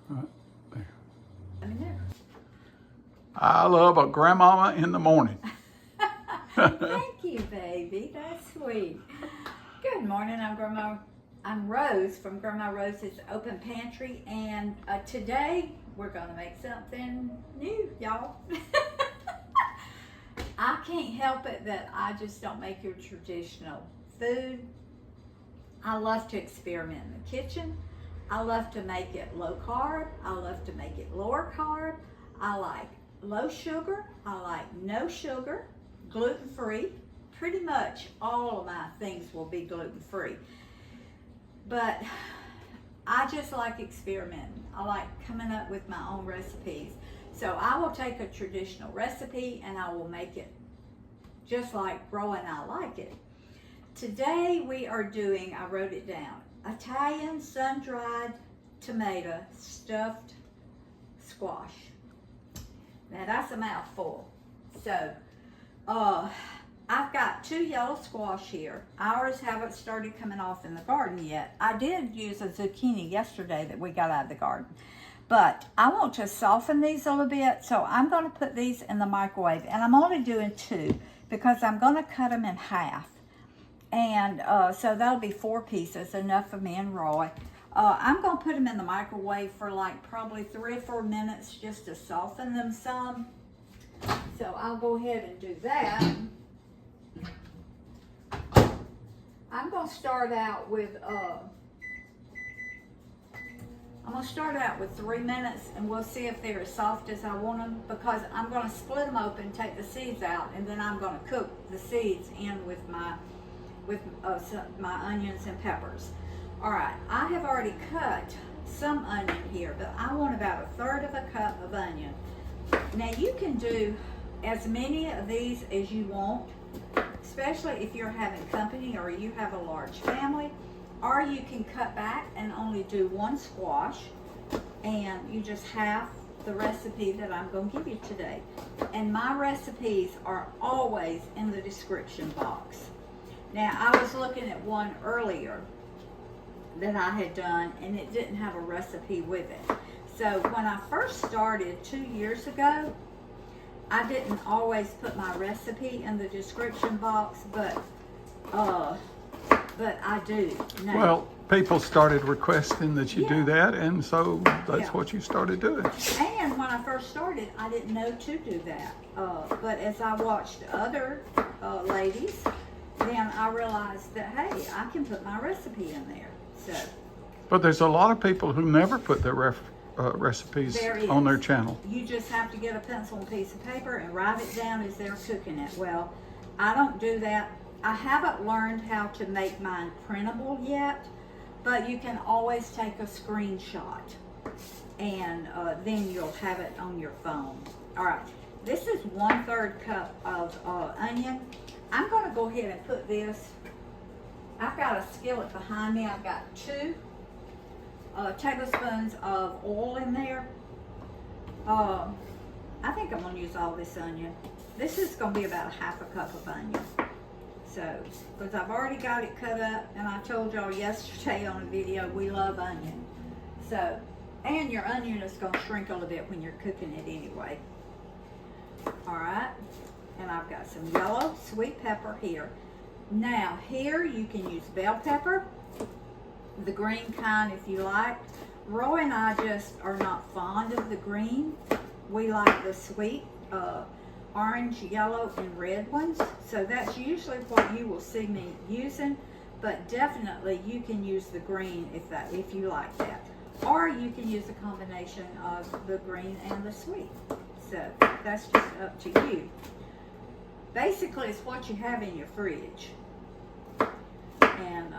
Right there. Let me know. I love a grandmama in the morning. Thank you, baby. That's sweet. Good morning. I'm Rose from Grandma Rose's Open Pantry, and today we're gonna make something new, y'all. I can't help it that I just don't make your traditional food. I love to experiment in the kitchen. I love to make it low carb. I love to make it lower carb. I like low sugar. I like no sugar, gluten free. Pretty much all of my things will be gluten free. But I just like experimenting. I like coming up with my own recipes. So I will take a traditional recipe and I will make it just like Ro and I like it. Today we are doing, I wrote it down, Italian sun-dried tomato stuffed squash. Now that's a mouthful. So I've got 2 yellow squash here. Ours haven't started coming off in the garden yet. I did use a zucchini yesterday that we got out of the garden. But I want to soften these a little bit, so I'm going to put these in the microwave. And I'm only doing 2 because I'm going to cut them in half. And so that'll be 4 pieces, enough for me and Roy. I'm going to put them in the microwave for like probably 3 or 4 minutes just to soften them some. So I'll go ahead and do that. I'm going to start out with 3 minutes, and we'll see if they're as soft as I want them, because I'm going to split them open, take the seeds out, and then I'm going to cook the seeds in with my onions and peppers. All right, I have already cut some onion here, but I want about 1/3 of a cup of onion. Now you can do as many of these as you want, especially if you're having company or you have a large family, or you can cut back and only do 1 squash, and you just have the recipe that I'm going to give you today. And my recipes are always in the description box. Now I was looking at one earlier that I had done, and it didn't have a recipe with it. So when I first started 2 years ago, I didn't always put my recipe in the description box, but I do now. Well, people started requesting that you do that, and so that's what you started doing. And when I first started, I didn't know to do that. But as I watched other ladies, then I realized that, hey, I can put my recipe in there. So. But there's a lot of people who never put their recipes on their channel. You just have to get a pencil and piece of paper and write it down as they're cooking it. Well, I don't do that. I haven't learned how to make mine printable yet, but you can always take a screenshot, and then you'll have it on your phone. All right, this is 1/3 cup of onion. I'm going to go ahead and put this. I've got a skillet behind me. I've got 2 tablespoons of oil in there. I think I'm going to use all this onion. This is going to be about 1/2 cup of onion. So, because I've already got it cut up, and I told y'all yesterday on a video, we love onion. So, and your onion is going to shrink a little bit when you're cooking it anyway. All right, and I've got some yellow sweet pepper here. Now, here you can use bell pepper, the green kind if you like. Roy and I just are not fond of the green. We like the sweet orange, yellow, and red ones. So that's usually what you will see me using, but definitely you can use the green if you like that. Or you can use a combination of the green and the sweet. So that's just up to you. Basically, it's what you have in your fridge. And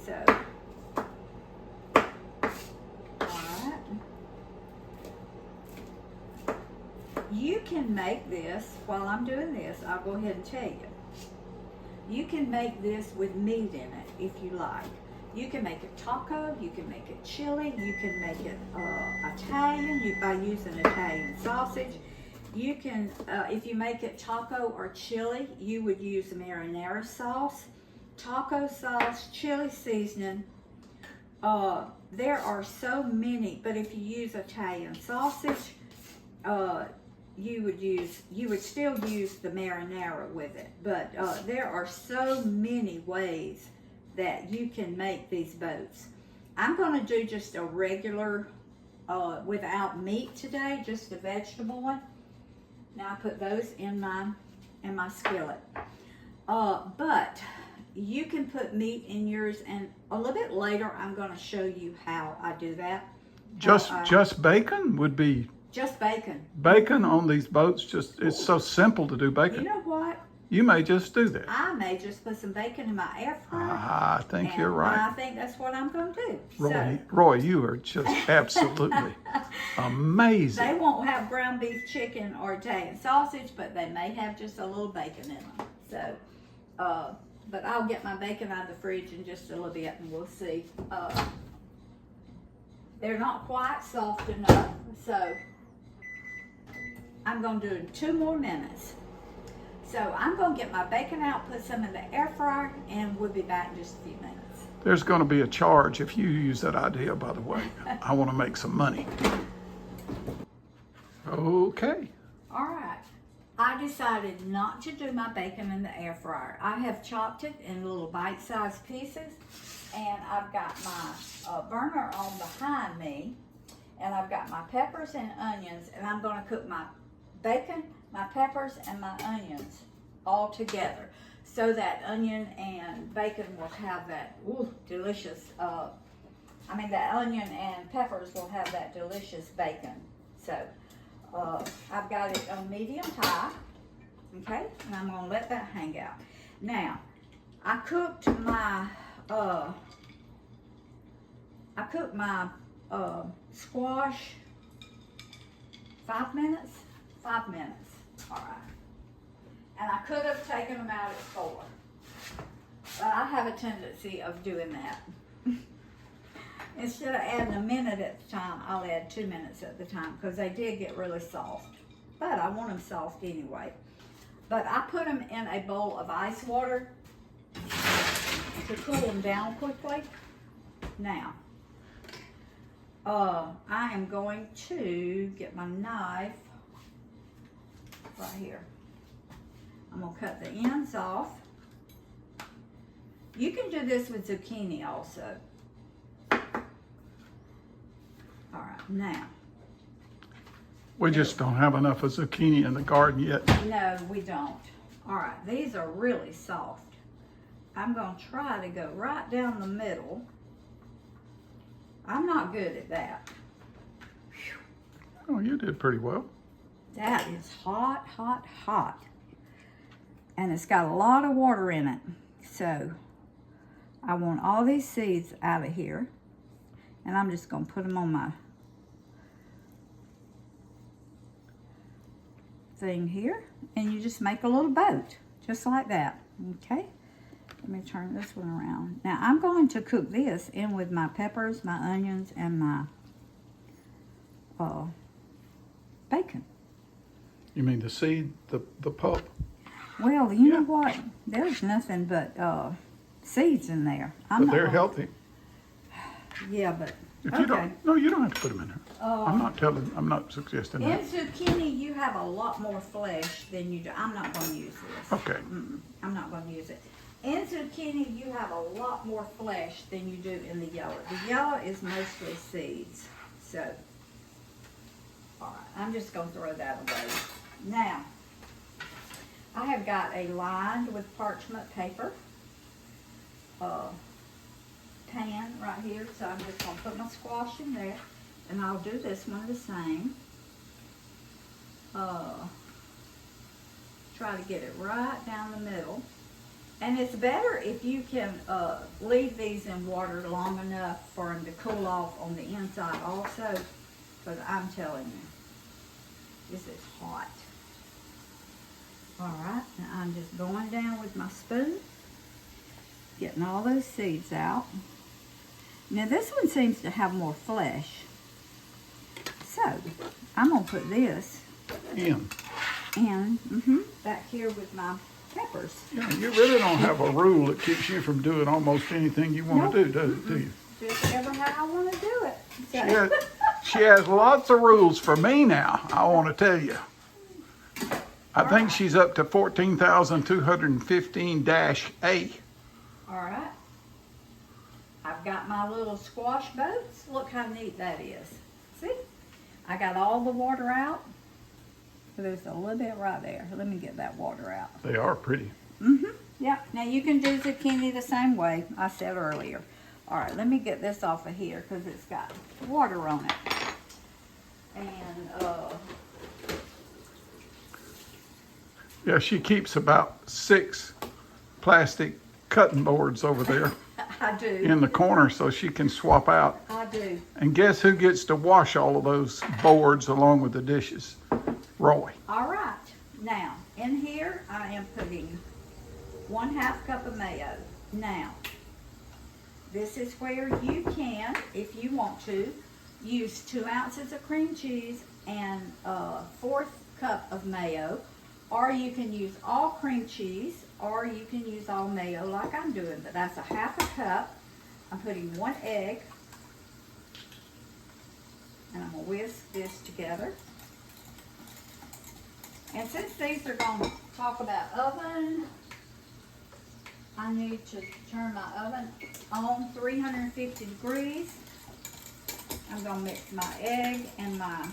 so, alright. You can make this, while I'm doing this, I'll go ahead and tell you. You can make this with meat in it if you like. You can make it taco, you can make it chili, you can make it Italian by using Italian sausage. You can, if you make it taco or chili, you would use marinara sauce, taco sauce, chili seasoning, there are so many, but if you use Italian sausage, you would still use the marinara with it. But there are so many ways that you can make these boats. I'm going to do just a regular without meat today, just a vegetable one. Now I put those in my skillet. But you can put meat in yours, and a little bit later I'm going to show you how I do that. Just bacon would be Just bacon. bacon on these boats. It's so simple to do You bacon. know what? You may just do that. I may just put some bacon in my air fryer. I think and you're right. I think that's what I'm going to do. Roy, you are just absolutely amazing. They won't have ground beef, chicken, or Italian sausage, but they may have just a little bacon in them. So, but I'll get my bacon out of the fridge in just a little bit, and we'll see. They're not quite soft enough, so I'm going to do it in 2 more minutes. So I'm going to get my bacon out, put some in the air fryer, and we'll be back in just a few minutes. There's going to be a charge if you use that idea, by the way. I want to make some money. Okay. All right. I decided not to do my bacon in the air fryer. I have chopped it in little bite-sized pieces, and I've got my burner on behind me, and I've got my peppers and onions, and I'm going to cook my bacon, my peppers, and my onions all together, so that onion and bacon will have that delicious, that onion and peppers will have that delicious bacon. So I've got it on medium high, okay, and I'm going to let that hang out. Now, I cooked my squash 5 minutes. 5 minutes. All right. And I could have taken them out at 4. But I have a tendency of doing that. Instead of adding a minute at the time, I'll add 2 minutes at the time, because they did get really soft. But I want them soft anyway. But I put them in a bowl of ice water to cool them down quickly. Now, I am going to get my knife right here. I'm going to cut the ends off. You can do this with zucchini also. All right, now. We just don't have enough of zucchini in the garden yet. No, we don't. All right, these are really soft. I'm going to try to go right down the middle. I'm not good at that. Oh, you did pretty well. That is hot, hot, hot. And it's got a lot of water in it. So I want all these seeds out of here. And I'm just going to put them on my thing here. And you just make a little boat, just like that. Okay? Let me turn this one around. Now I'm going to cook this in with my peppers, my onions, and my bacon. You mean the seed, the pulp? Well, you know what? There's nothing but seeds in there. But they're healthy. Yeah, but If you don't, no, you don't have to put them in there. I'm not suggesting in that. zucchini, you have a lot more flesh than you do. I'm not going to use this. Okay. I'm not going to use it. In zucchini, you have a lot more flesh than you do in the yellow. The yellow is mostly seeds. So, all right, I'm just going to throw that away. Now, I have got a lined with parchment paper pan right here. So I'm just going to put my squash in there. And I'll do this one the same. Try to get it right down the middle. And it's better if you can leave these in water long enough for them to cool off on the inside also. But I'm telling you, this is hot. All right, now I'm just going down with my spoon, getting all those seeds out. Now this one seems to have more flesh. So I'm gonna put this in back here with my peppers. Yeah, you really don't have a rule that keeps you from doing almost anything you want to do, do you? just ever how I want to do it. So. She has lots of rules for me now, I want to tell you. I think she's up to 14,215-A. All right. I've got my little squash boats. Look how neat that is. See? I got all the water out. There's a little bit right there. Let me get that water out. They are pretty. Mm-hmm. Yeah. Now you can do zucchini the same way I said earlier. All right, let me get this off of here because it's got water on it. And, Yeah, she keeps about 6 plastic cutting boards over there I do. in the corner so she can swap out. I do. And guess who gets to wash all of those boards along with the dishes? Roy. All right. Now, in here, I am putting 1/2 cup of mayo. Now, this is where you can, if you want to, use 2 ounces of cream cheese and a 1/4 cup of mayo, or you can use all cream cheese, or you can use all mayo like I'm doing, but that's a 1/2 cup. I'm putting 1 egg, and I'm gonna whisk this together. And since these are gonna talk about oven, I need to turn my oven on 350 degrees. I'm gonna mix my egg and my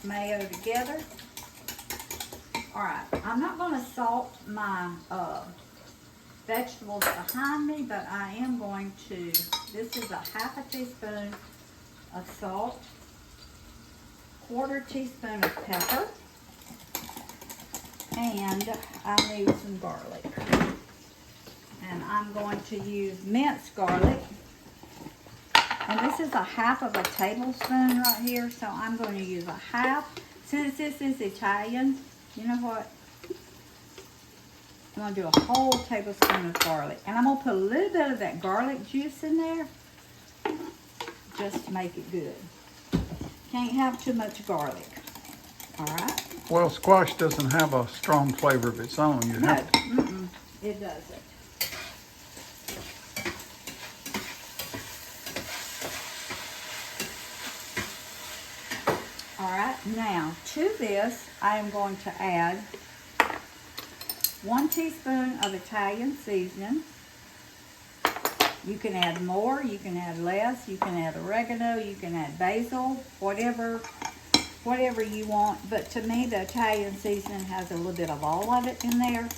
mayo together. All right, I'm not gonna salt my vegetables behind me, but I am going to, this is a 1/2 teaspoon of salt, 1/4 teaspoon of pepper, and I need some garlic. And I'm going to use minced garlic. And this is a 1/2 of a tablespoon right here, so I'm going to use a 1/2. Since this is Italian, you know what? I'm going to do a whole tablespoon of garlic. And I'm going to put a little bit of that garlic juice in there just to make it good. Can't have too much garlic. All right? Well, squash doesn't have a strong flavor of its own. You No, have to. it doesn't. All right, now to this, I am going to add 1 teaspoon of Italian seasoning. You can add more, you can add less, you can add oregano, you can add basil, whatever you want. But to me, the Italian seasoning has a little bit of all of it in there.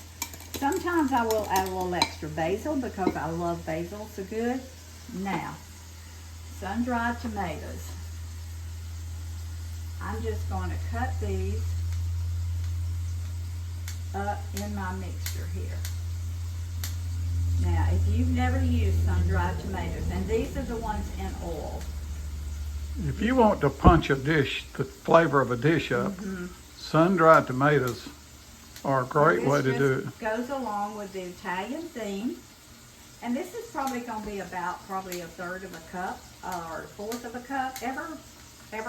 Sometimes I will add a little extra basil because I love basil so good. Now, sun-dried tomatoes. I'm just going to cut these up in my mixture here. Now, if you've never used sun-dried tomatoes, and these are the ones in oil. If you want to punch a dish, the flavor of a dish up, sun-dried tomatoes are a great way to do it. This goes along with the Italian theme. And this is probably going to be about probably 1/3 of a cup or 1/4 of a cup. Ever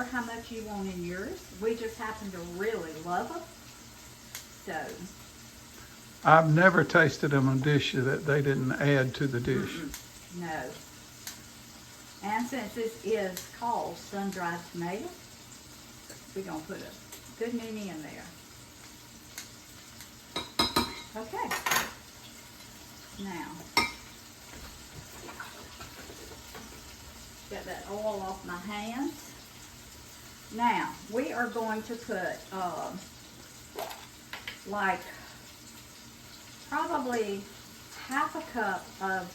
how much you want in yours. We just happen to really love them. So. I've never tasted them on a dish that they didn't add to the dish. No. And since this is called sun-dried tomato, we're going to put a good many in there. Okay. Now, get that oil off my hands. Now, we are going to put like probably 1/2 cup of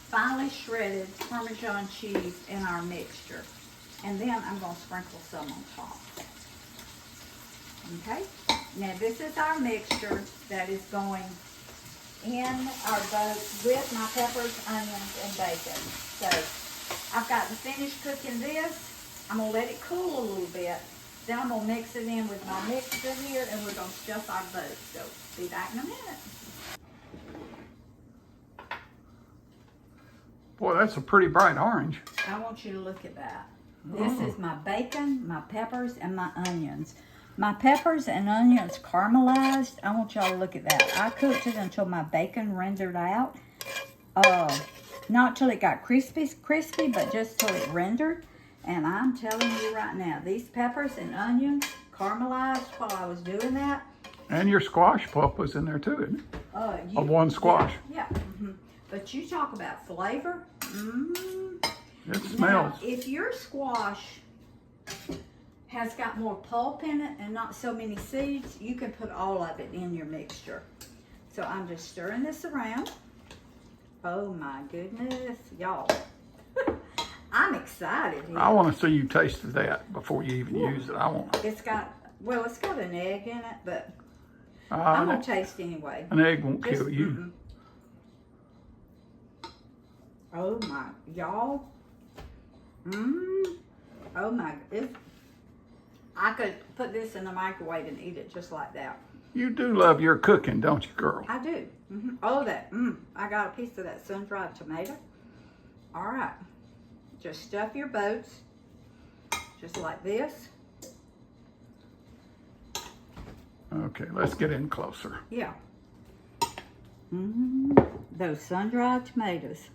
finely shredded Parmesan cheese in our mixture. And then I'm going to sprinkle some on top. Okay? Now, this is our mixture that is going in our boat with my peppers, onions, and bacon. So, I've got to finish cooking this. I'm going to let it cool a little bit. Then I'm going to mix it in with my mixture here, and we're going to stuff our boat. So, be back in a minute. Boy, that's a pretty bright orange. I want you to look at that. This is my bacon, my peppers, and my onions. My peppers and onions caramelized. I want y'all to look at that. I cooked it until my bacon rendered out. Not till it got crispy, but just till it rendered. And I'm telling you right now, these peppers and onions caramelized while I was doing that. And your squash pulp was in there too, isn't it? Of one squash. Yeah. But you talk about flavor. It smells. Now, if your squash has got more pulp in it and not so many seeds, you can put all of it in your mixture. So I'm just stirring this around. Oh my goodness, y'all. I'm excited here. I want to see you taste that before you even use it. I want. It's got an egg in it, but I'm gonna taste anyway. An egg won't kill you. Oh my, y'all. Oh my, I could put this in the microwave and eat it just like that. You do love your cooking, don't you, girl? I do. Oh, I got a piece of that sun-dried tomato. All right. Just stuff your boats, just like this. Okay, let's get in closer. Yeah. Those sun-dried tomatoes.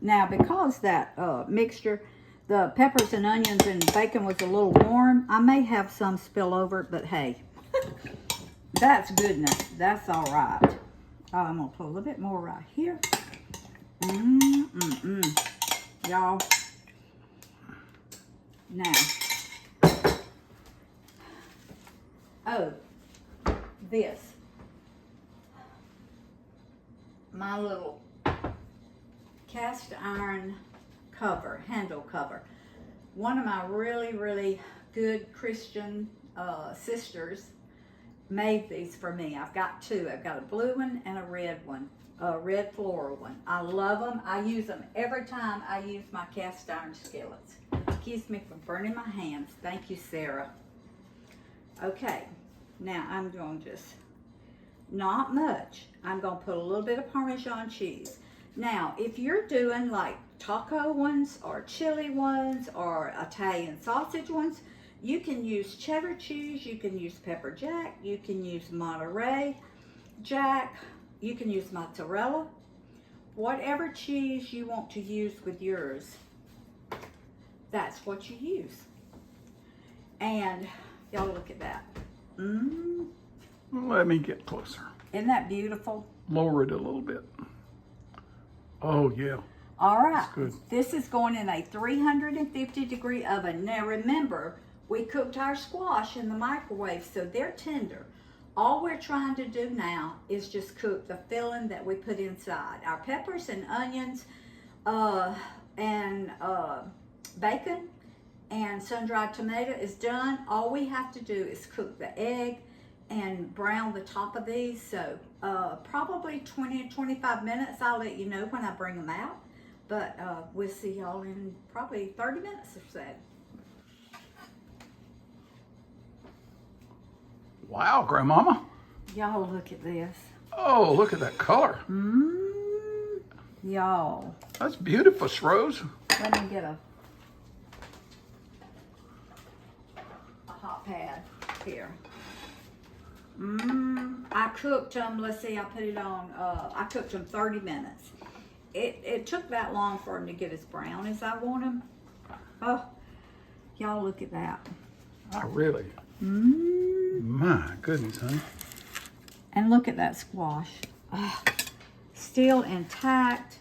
Now, because that mixture, the peppers and onions and bacon was a little warm, I may have some spill over, but hey, that's goodness. That's all right. I'm gonna put a little bit more right here. Y'all. Now. Oh, this. My little cast iron cover, handle cover. One of my really, really good Christian sisters made these for me. I've got two. I've got a blue one and a red one, a red floral one. I love them. I use them every time I use my cast iron skillets. It keeps me from burning my hands. Thank you, Sarah. Okay, now I'm going to just, not much. I'm going to put a little bit of Parmesan cheese. Now, if you're doing like taco ones or chili ones or Italian sausage ones, you can use cheddar cheese, you can use pepper jack, you can use Monterey Jack, you can use mozzarella. Whatever cheese you want to use with yours, that's what you use. And y'all look at that. Let me get closer. Isn't that beautiful? Lower it a little bit. Oh, yeah. All right. That's good. This is going in a 350-degree oven. Now remember, we cooked our squash in the microwave, so they're tender. All we're trying to do now is just cook the filling that we put inside. Our peppers and onions and bacon and sun-dried tomato is done. All we have to do is cook the egg and brown the top of these. So probably 20 to 25 minutes. I'll let you know when I bring them out. But we'll see y'all in probably 30 minutes or so. Wow, Grandmama. Y'all look at this. Oh, look at that color. Y'all. That's beautiful, Rose. Let me get a hot pad here. I cooked them, let's see, I put it on, I cooked them 30 minutes. It took that long for them to get as brown as I want them. Oh, y'all look at that. Oh, really? My goodness, honey. And look at that squash. Oh, still intact.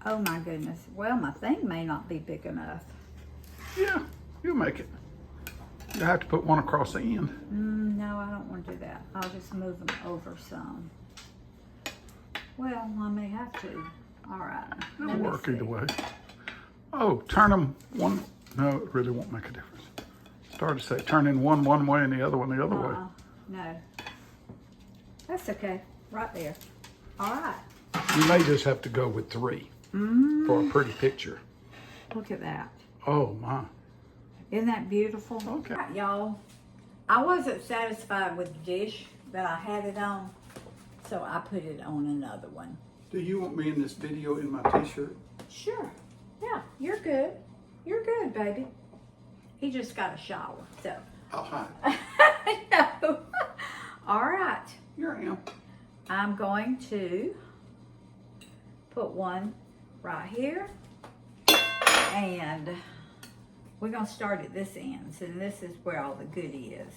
Oh my goodness. Well, my thing may not be big enough. Yeah, you'll make it. You have to put one across the end. No, I don't want to do that. I'll just move them over some. Well, I may have to. All right. It'll work either way. Oh, turn them one. No, it really won't make a difference. Started to say turning one way and the other one the other way. No. That's okay. Right there. All right. You may just have to go with 3 for a pretty picture. Look at that. Oh, my. Isn't that beautiful? Okay. Right, y'all, I wasn't satisfied with the dish that I had it on, so I put it on another one. Do you want me in this video in my t-shirt? Sure. Yeah, you're good. You're good, baby. He just got a shower, so. Oh, hi. No. All right. Here I am. I'm going to put one right here. And we're going to start at this end. So this is where all the goodie is.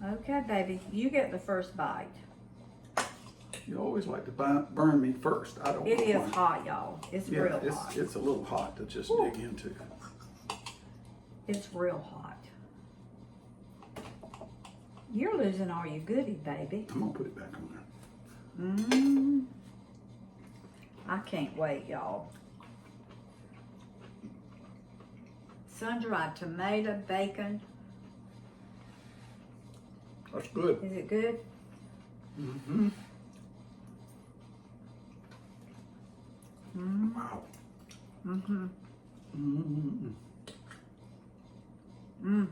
Okay, baby, you get the first bite. You always like to burn me first. I don't know It is why. hot, y'all. It's Yeah, real hot. it's a little hot to just Ooh. dig into. It's real hot. You're losing all your goodie, baby. I'm gonna put it back on there. I can't wait, y'all. Sun-dried tomato, bacon. That's good. Is it good? Mm-hmm. Wow. Mm-hmm. Mm-hmm.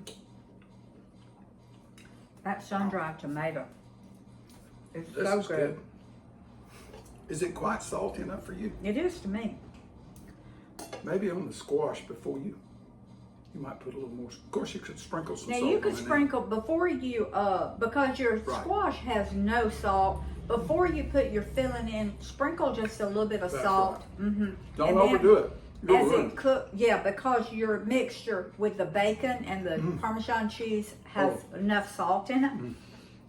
That sun-dried tomato is This so is good. Is it quite salty enough for you? It is to me. Maybe on the squash before you might put a little more. Of course, you could sprinkle some Now salt you could on it. sprinkle before you, because your Right. squash has no salt. Before you put your filling in, sprinkle just a little bit of That's salt. Mm-hmm. Don't overdo it. You'll As ruin it cook, yeah, because your mixture with the bacon and the Parmesan cheese has enough salt in it.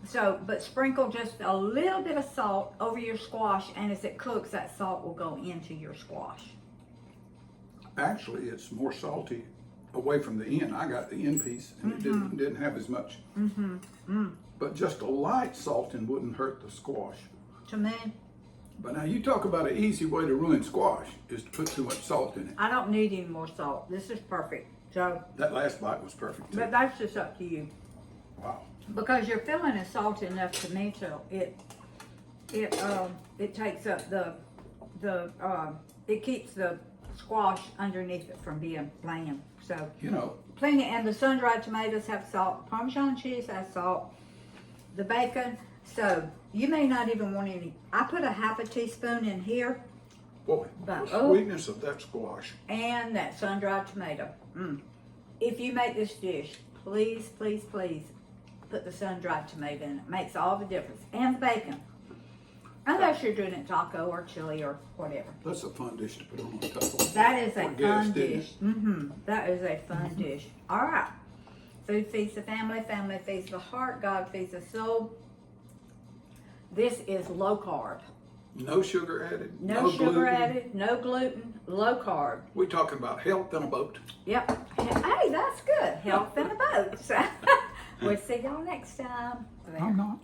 So, but sprinkle just a little bit of salt over your squash, and as it cooks, that salt will go into your squash. Actually, it's more salty away from the end. I got the end piece, and it didn't have as much. But just a light salting wouldn't hurt the squash. To me, But now you talk about an easy way to ruin squash is to put too much salt in it. I don't need any more salt. This is perfect. So, That last bite was perfect too. but that's just up to you. Wow. Because your filling is salty enough to me, so it takes up it keeps the squash underneath it from being bland. So You know, plenty, and the sun-dried tomatoes have salt. Parmesan cheese has salt. The bacon, so you may not even want any. I put a half a teaspoon in here, boy, But, the oh. sweetness of that squash. and that sun-dried tomato. If you make this dish, please, please, please put the sun-dried tomato in. It makes all the difference. And the bacon. Unless you're doing it taco or chili or whatever. That's a fun dish to put on top of. That is a For guests, fun isn't it? dish. That is a fun dish. All right. Food feeds the family. Family feeds the heart. God feeds the soul. This is low carb. No sugar added. No sugar gluten. added. No gluten. Low carb. We talking about health in a boat. Yep. Hey, that's good. Health in a boat. We'll see y'all next time. I'm not.